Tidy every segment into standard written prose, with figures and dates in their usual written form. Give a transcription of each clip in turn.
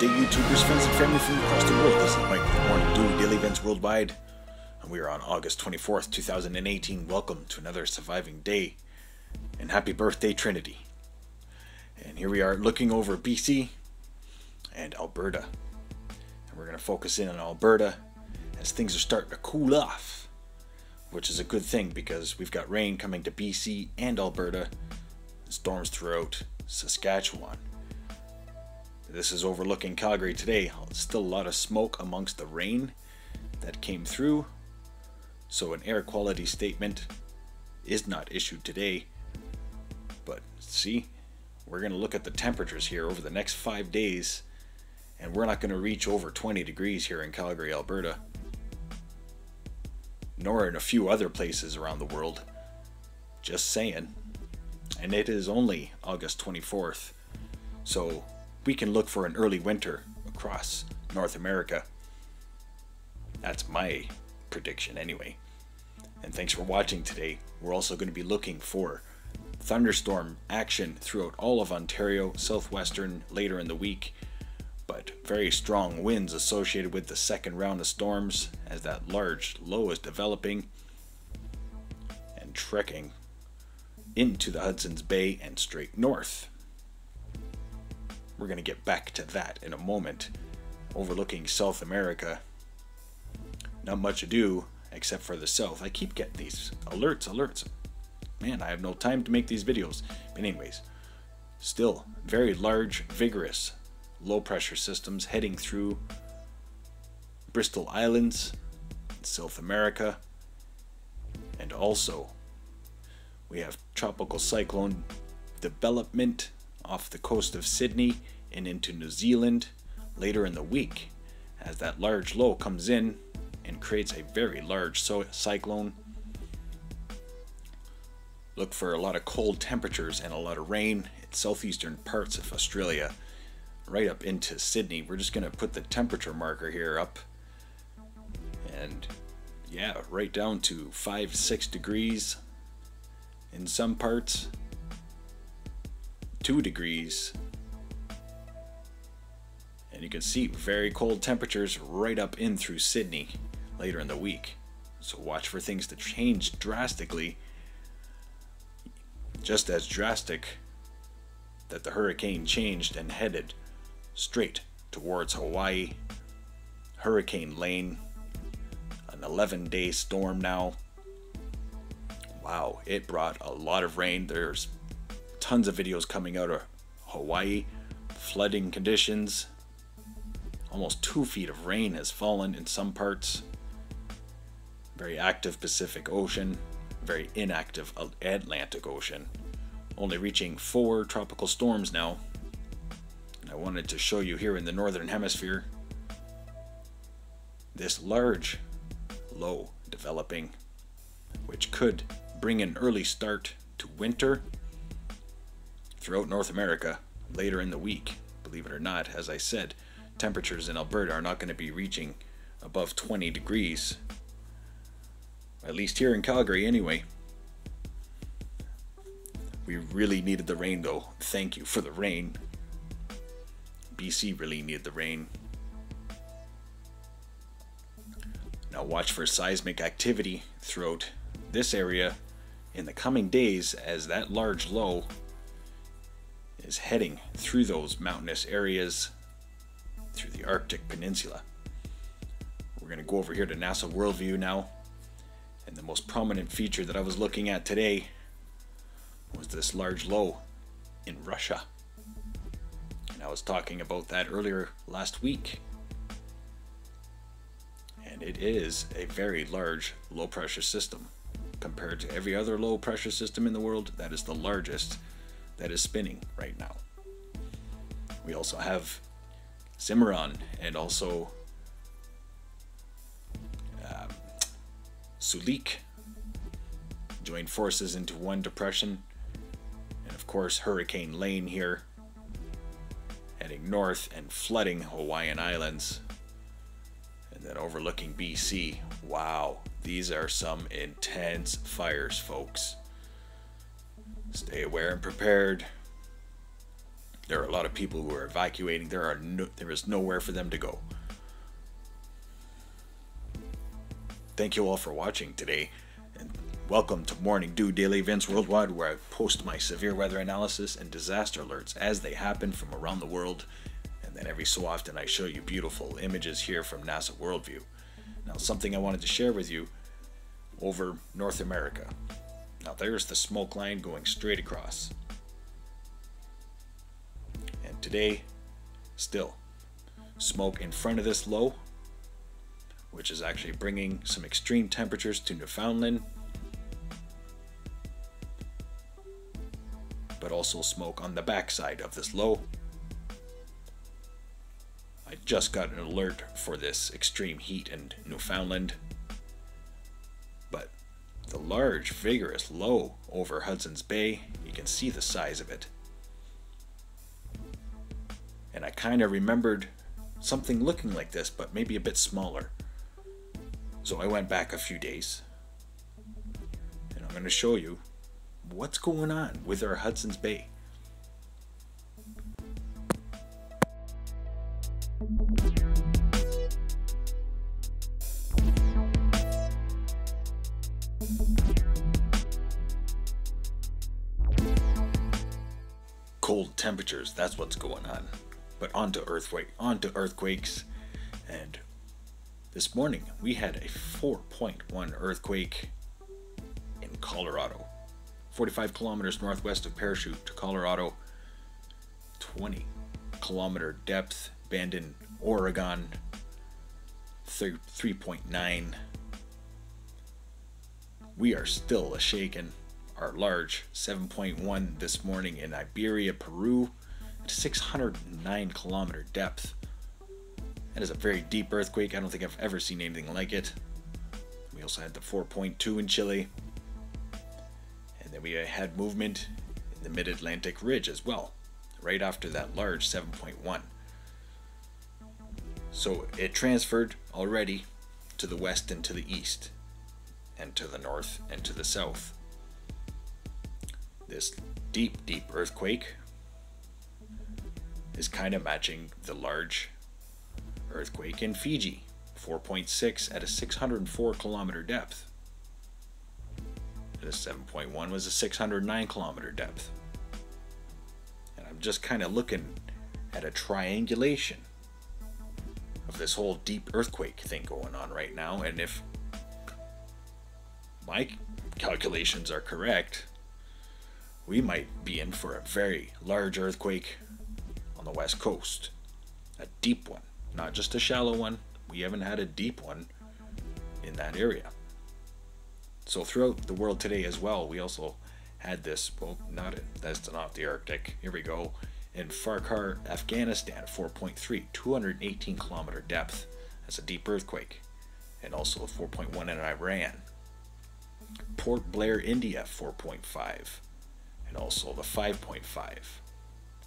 birthday, YouTubers, friends, and family from across the world. This is Mike with Morning Dew Daily Events Worldwide, and we are on August 24th, 2018. Welcome to another surviving day, and happy birthday, Trinity. And here we are looking over BC and Alberta. And we're going to focus in on Alberta as things are starting to cool off, which is a good thing because we've got rain coming to BC and Alberta, and storms throughout Saskatchewan. This is overlooking Calgary today. Still a lot of smoke amongst the rain that came through, so an air quality statement is not issued today. But see, we're going to look at the temperatures here over the next 5 days, and we're not going to reach over 20 degrees here in Calgary, Alberta, nor in a few other places around the world. Just saying. And it is only August 24th, so we can look for an early winter across North America. That's my prediction anyway. And thanks for watching today. We're also going to be looking for thunderstorm action throughout all of Ontario, southwestern later in the week, but very strong winds associated with the second round of storms as that large low is developing and trekking into the Hudson's Bay and straight north. We're going to get back to that in a moment. Overlooking South America. Not much ado except for the south. I keep getting these alerts. Man, I have no time to make these videos. But anyways, still very large, vigorous, low pressure systems heading through Bristol Islands, South America, and also we have tropical cyclone development off the coast of Sydney and into New Zealand later in the week as that large low comes in and creates a very large cyclone. Look for a lot of cold temperatures and a lot of rain in southeastern parts of Australia right up into Sydney. We're just going to put the temperature marker here up, and yeah, right down to 5-6 degrees in some parts, 2 degrees, and you can see very cold temperatures right up in through Sydney later in the week. So watch for things to change drastically, just as drastic that the hurricane changed and headed straight towards Hawaii. Hurricane Lane, an 11-day storm now. Wow, it brought a lot of rain. There's tons of videos coming out of Hawaii, flooding conditions. Almost 2 feet of rain has fallen in some parts. Very active Pacific Ocean, very inactive Atlantic Ocean. Only reaching 4 tropical storms now. And I wanted to show you here in the Northern Hemisphere this large low developing, which could bring an early start to winter throughout North America later in the week. Believe it or not, as I said, temperatures in Alberta are not going to be reaching above 20 degrees. At least here in Calgary anyway. We really needed the rain though. Thank you for the rain. BC really needed the rain. Now watch for seismic activity throughout this area in the coming days as that large low is heading through those mountainous areas through the Arctic Peninsula. We're going to go over here to NASA Worldview now, and the most prominent feature that I was looking at today was this large low in Russia, and I was talking about that earlier last week, and it is a very large low pressure system compared to every other low pressure system in the world. That is the largest that is spinning right now. We also have Cimarron and also Sulik joined forces into one depression, and of course Hurricane Lane here heading north and flooding Hawaiian Islands, and then overlooking BC. Wow, these are some intense fires, folks. Stay aware and prepared. There are a lot of people who are evacuating. There is nowhere for them to go. Thank you all for watching today, and welcome to Morning Dew Daily Events Worldwide, where I post my severe weather analysis and disaster alerts as they happen from around the world, and then every so often I show you beautiful images here from NASA Worldview. Now, something I wanted to share with you over North America. Now, there's the smoke line going straight across. And today, still, smoke in front of this low, which is actually bringing some extreme temperatures to Newfoundland, but also smoke on the backside of this low. I just got an alert for this extreme heat in Newfoundland, but the large, vigorous low over Hudson's Bay, you can see the size of it. And I kind of remembered something looking like this, but maybe a bit smaller. So I went back a few days, and I'm going to show you what's going on with our Hudson's Bay. Cold temperatures, that's what's going on. But onto earthquakes, and this morning we had a 4.1 earthquake in Colorado, 45 kilometers northwest of Parachute to Colorado, 20 kilometer depth, Bandon, Oregon, 3.9. We are still shaken. Our large 7.1 this morning in Iberia, Peru, at 609 kilometer depth. That is a very deep earthquake. I don't think I've ever seen anything like it. We also had the 4.2 in Chile. And then we had movement in the mid-Atlantic ridge as well, right after that large 7.1. So it transferred already to the west and to the east, and to the north and to the south. This deep earthquake is kind of matching the large earthquake in Fiji, 4.6 at a 604 kilometer depth. The 7.1 was a 609 kilometer depth. And I'm just kind of looking at a triangulation of this whole deep earthquake thing going on right now, and if my calculations are correct, we might be in for a very large earthquake on the west coast. A deep one. Not just a shallow one. We haven't had a deep one in that area. So throughout the world today as well, we also had this, well, that's not the Arctic. Here we go. In Farkar, Afghanistan, 4.3, 218 kilometer depth. That's a deep earthquake. And also a 4.1 in Iran. Port Blair, India, 4.5. And also the 5.5.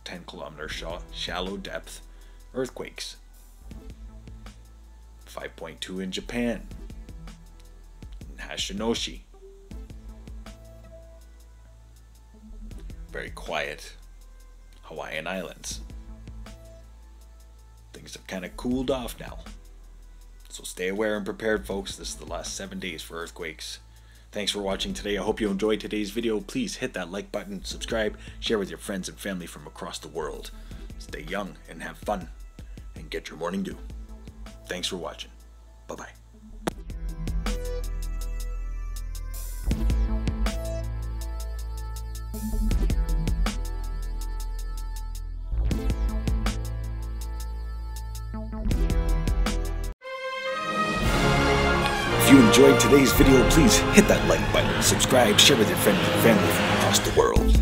10 kilometer shallow depth earthquakes. 5.2 in Japan, in Hashinoshi. Very quiet Hawaiian Islands. Things have kind of cooled off now. So stay aware and prepared, folks. This is the last 7 days for earthquakes. Thanks for watching today. I hope you enjoyed today's video. Please hit that like button, subscribe, share with your friends and family from across the world. Stay young and have fun, and get your morning dew. Thanks for watching. Bye-bye. If you enjoyed today's video, please hit that like button, subscribe, share with your friends and family from across the world.